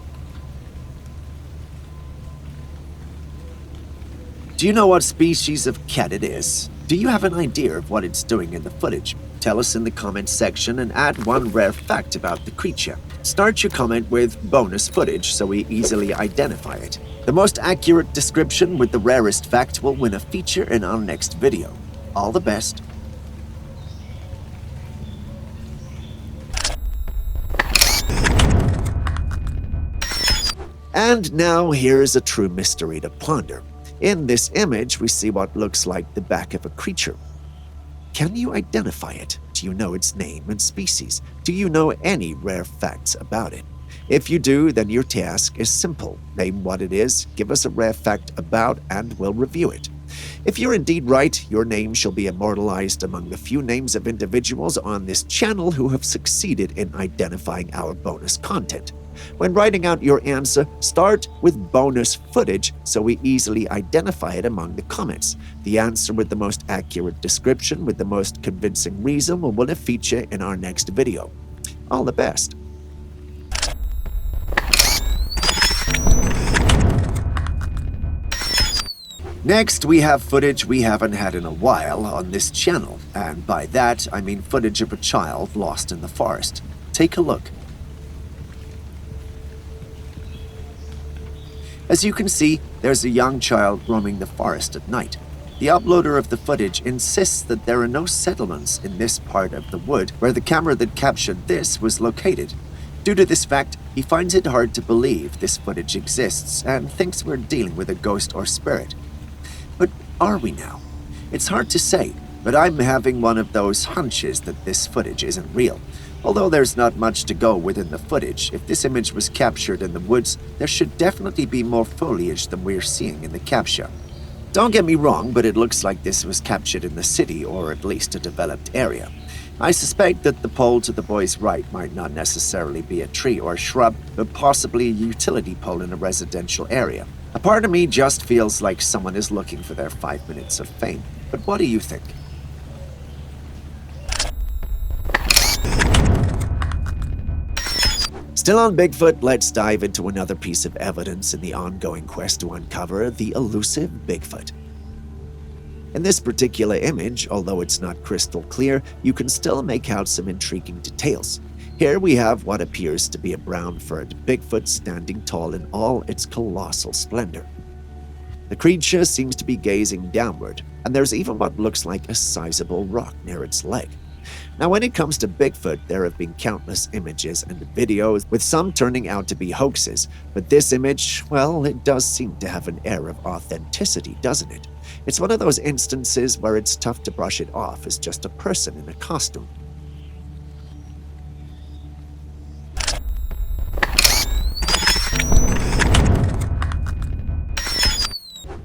Do you know what species of cat it is? Do you have an idea of what it's doing in the footage? Tell us in the comments section and add one rare fact about the creature. Start your comment with bonus footage so we easily identify it. The most accurate description with the rarest fact will win a feature in our next video. All the best. And now here's a true mystery to ponder. In this image, we see what looks like the back of a creature. Can you identify it? Do you know its name and species? Do you know any rare facts about it? If you do, then your task is simple. Name what it is, give us a rare fact about, and we'll review it. If you're indeed right, your name shall be immortalized among the few names of individuals on this channel who have succeeded in identifying our bonus content. When writing out your answer, start with bonus footage so we easily identify it among the comments. The answer with the most accurate description with the most convincing reason will win a feature in our next video. All the best. Next, we have footage we haven't had in a while on this channel, and by that I mean footage of a child lost in the forest. Take a look. As you can see, there's a young child roaming the forest at night. The uploader of the footage insists that there are no settlements in this part of the wood where the camera that captured this was located. Due to this fact, he finds it hard to believe this footage exists and thinks we're dealing with a ghost or spirit. But are we now? It's hard to say, but I'm having one of those hunches that this footage isn't real. Although there's not much to go within the footage, if this image was captured in the woods, there should definitely be more foliage than we're seeing in the capture. Don't get me wrong, but it looks like this was captured in the city or at least a developed area. I suspect that the pole to the boy's right might not necessarily be a tree or a shrub, but possibly a utility pole in a residential area. A part of me just feels like someone is looking for their 5 minutes of fame. But what do you think? Still on Bigfoot, let's dive into another piece of evidence in the ongoing quest to uncover the elusive Bigfoot. In this particular image, although it's not crystal clear, you can still make out some intriguing details. Here we have what appears to be a brown-furred Bigfoot standing tall in all its colossal splendor. The creature seems to be gazing downward, and there's even what looks like a sizable rock near its leg. Now, when it comes to Bigfoot, there have been countless images and videos, with some turning out to be hoaxes, but this image, well, it does seem to have an air of authenticity, doesn't it? It's one of those instances where it's tough to brush it off as just a person in a costume.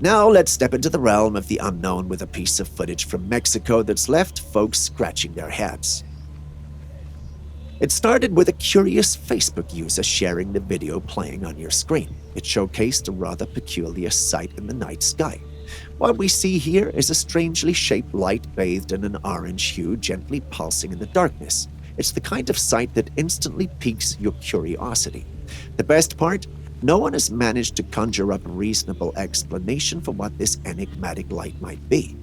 Now let's step into the realm of the unknown with a piece of footage from Mexico that's left folks scratching their heads. It started with a curious Facebook user sharing the video playing on your screen. It showcased a rather peculiar sight in the night sky. What we see here is a strangely shaped light bathed in an orange hue gently pulsing in the darkness. It's the kind of sight that instantly piques your curiosity. The best part? No one has managed to conjure up a reasonable explanation for what this enigmatic light might be.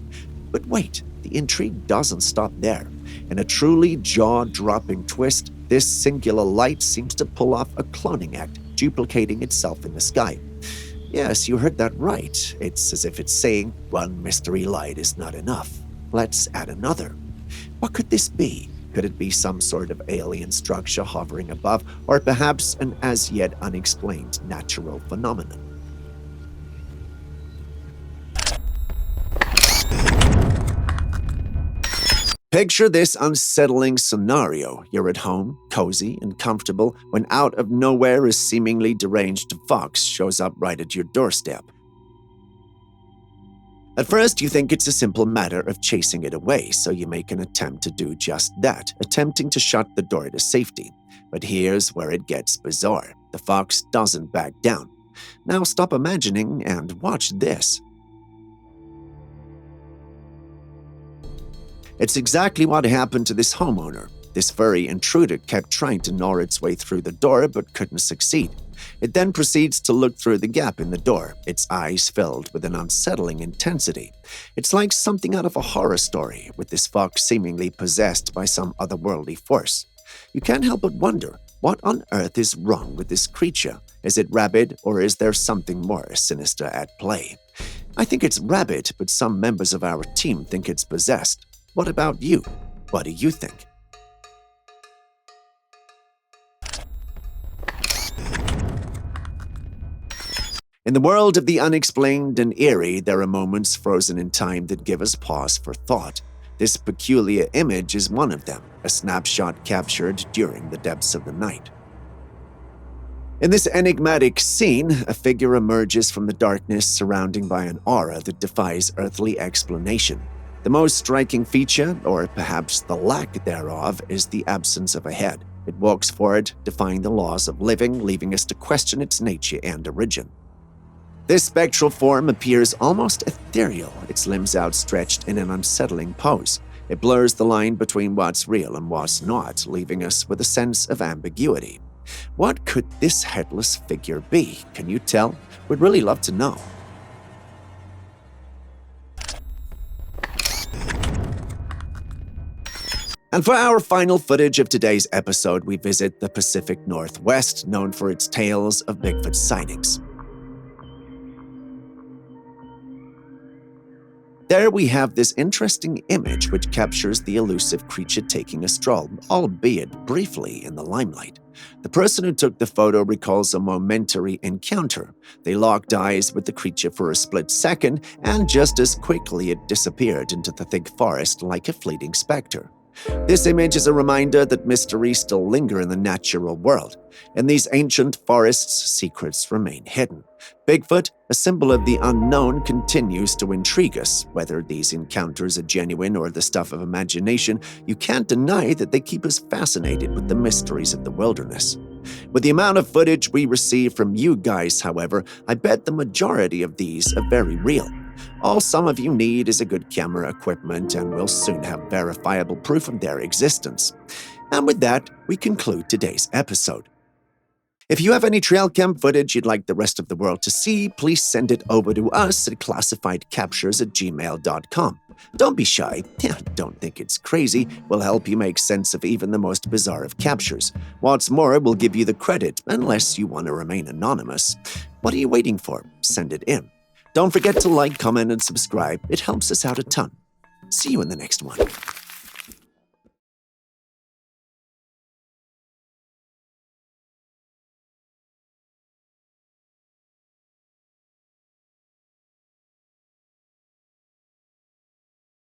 But wait, the intrigue doesn't stop there. In a truly jaw-dropping twist, this singular light seems to pull off a cloning act, duplicating itself in the sky. Yes, you heard that right. It's as if it's saying, one mystery light is not enough. Let's add another. What could this be? Could it be some sort of alien structure hovering above, or perhaps an as-yet unexplained natural phenomenon? Picture this unsettling scenario. You're at home, cozy and comfortable, when out of nowhere a seemingly deranged fox shows up right at your doorstep. At first, you think it's a simple matter of chasing it away, so you make an attempt to do just that, attempting to shut the door to safety. But here's where it gets bizarre. The fox doesn't back down. Now stop imagining and watch this. It's exactly what happened to this homeowner. This furry intruder kept trying to gnaw its way through the door but couldn't succeed. It then proceeds to look through the gap in the door, its eyes filled with an unsettling intensity. It's like something out of a horror story, with this fox seemingly possessed by some otherworldly force. You can't help but wonder, what on earth is wrong with this creature? Is it rabid, or is there something more sinister at play? I think it's rabid, but some members of our team think it's possessed. What about you? What do you think? In the world of the unexplained and eerie, there are moments frozen in time that give us pause for thought. This peculiar image is one of them, a snapshot captured during the depths of the night. In this enigmatic scene, a figure emerges from the darkness surrounding by an aura that defies earthly explanation. The most striking feature, or perhaps the lack thereof, is the absence of a head. It walks forward, defying the laws of living, leaving us to question its nature and origin. This spectral form appears almost ethereal, its limbs outstretched in an unsettling pose. It blurs the line between what's real and what's not, leaving us with a sense of ambiguity. What could this headless figure be? Can you tell? We'd really love to know. And for our final footage of today's episode, we visit the Pacific Northwest, known for its tales of Bigfoot sightings. There we have this interesting image which captures the elusive creature taking a stroll, albeit briefly in the limelight. The person who took the photo recalls a momentary encounter. They locked eyes with the creature for a split second, and just as quickly it disappeared into the thick forest like a fleeting specter. This image is a reminder that mysteries still linger in the natural world. In these ancient forests, secrets remain hidden. Bigfoot, a symbol of the unknown, continues to intrigue us. Whether these encounters are genuine or the stuff of imagination, you can't deny that they keep us fascinated with the mysteries of the wilderness. With the amount of footage we receive from you guys, however, I bet the majority of these are very real. All some of you need is a good camera equipment, and we'll soon have verifiable proof of their existence. And with that, we conclude today's episode. If you have any trail cam footage you'd like the rest of the world to see, please send it over to us at classifiedcaptures@gmail.com. Don't be shy. Don't think it's crazy. We'll help you make sense of even the most bizarre of captures. What's more, we'll give you the credit, unless you want to remain anonymous. What are you waiting for? Send it in. Don't forget to like, comment, and subscribe. It helps us out a ton. See you in the next one.